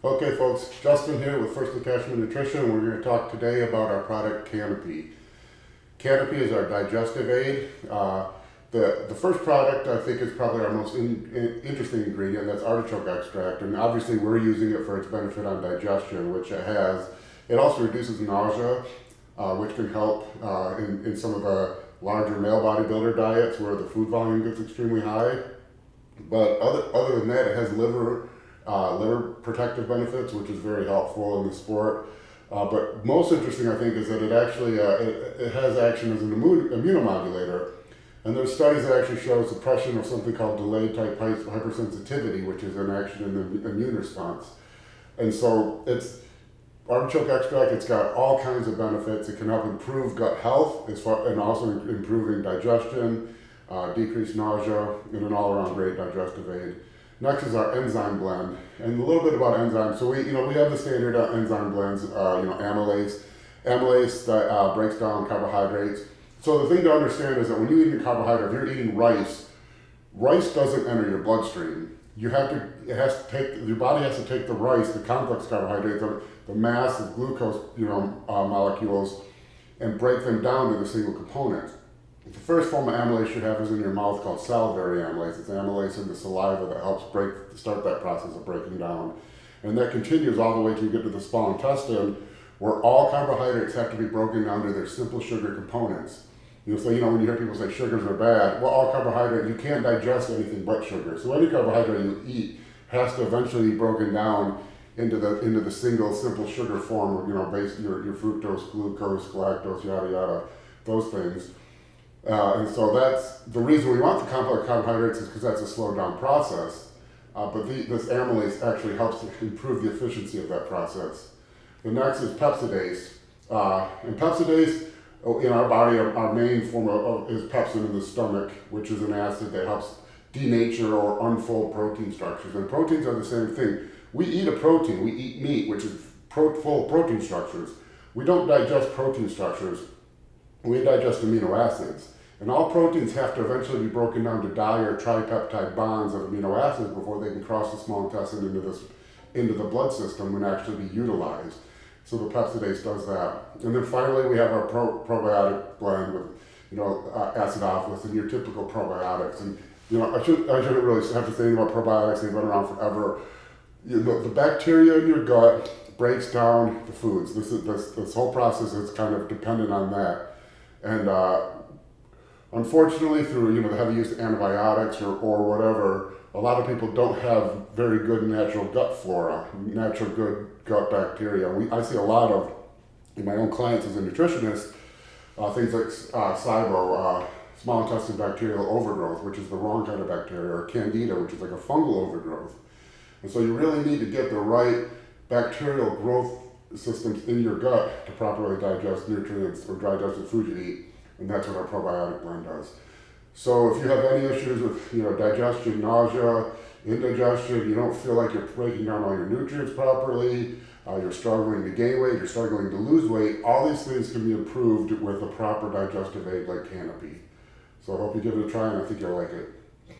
Okay folks, Justin here with First Detachment Nutrition. We're going to talk today about our product Canopy. Canopy is our digestive aid. The first product I think is probably our most interesting ingredient. That's artichoke extract, and obviously we're using it for its benefit on digestion, which it has. It also reduces nausea, which can help in some of the larger male bodybuilder diets where the food volume gets extremely high. But other than that, it has liver protective benefits, which is very helpful in the sport. But most interesting, I think, is that it actually it has action as an immunomodulator. And there's studies that actually show suppression of something called delayed type hypersensitivity, which is an action in the immune response. And so it's artichoke extract. It's got all kinds of benefits. It can help improve gut health and also improving digestion, decrease nausea, and an all-around great digestive aid. Next is our Enzyme Blend, and a little bit about enzymes. So we have the standard enzyme blends, amylase. Amylase that breaks down carbohydrates. So the thing to understand is that when you eat a carbohydrate, if you're eating rice doesn't enter your bloodstream. Your body has to take the rice, the complex carbohydrates, the mass of glucose, molecules, and break them down to the single component. The first form of amylase you have is in your mouth, called salivary amylase. It's amylase in the saliva that helps start that process of breaking down. And that continues all the way till you get to the small intestine, where all carbohydrates have to be broken down to their simple sugar components. So when you hear people say sugars are bad, well, all carbohydrate, you can't digest anything but sugar. So any carbohydrate you eat has to eventually be broken down into the single simple sugar form, based your fructose, glucose, galactose, yada yada, those things. And so that's the reason we want the complex carbohydrates, is because that's a slowed down process. But this amylase actually helps to improve the efficiency of that process. The next is Pepsidase. And Pepsidase, in our body, our main form is pepsin in the stomach, which is an acid that helps denature or unfold protein structures. And proteins are the same thing. We eat a protein, we eat meat, which is full of protein structures. We don't digest protein structures, we digest amino acids. And all proteins have to eventually be broken down to di or tripeptide bonds of amino acids before they can cross the small intestine into the blood system and actually be utilized. So the Pepsidase does that. And then finally we have our probiotic blend with acidophilus and your typical probiotics. And I shouldn't really have to say anything about probiotics. They've been around forever. The bacteria in your gut breaks down the foods. This whole process is kind of dependent on that. And unfortunately, through the heavy use of antibiotics or whatever, a lot of people don't have very good natural gut flora, natural good gut bacteria. I see a lot of, in my own clients as a nutritionist, things like SIBO, small intestine bacterial overgrowth, which is the wrong kind of bacteria, or Candida, which is like a fungal overgrowth. And so you really need to get the right bacterial growth systems in your gut to properly digest nutrients or digest the food you eat. And that's what our probiotic blend does. So if you have any issues with digestion, nausea, indigestion, you don't feel like you're breaking down all your nutrients properly, you're struggling to gain weight, you're struggling to lose weight, all these things can be improved with a proper digestive aid like Canopy. So I hope you give it a try, and I think you'll like it.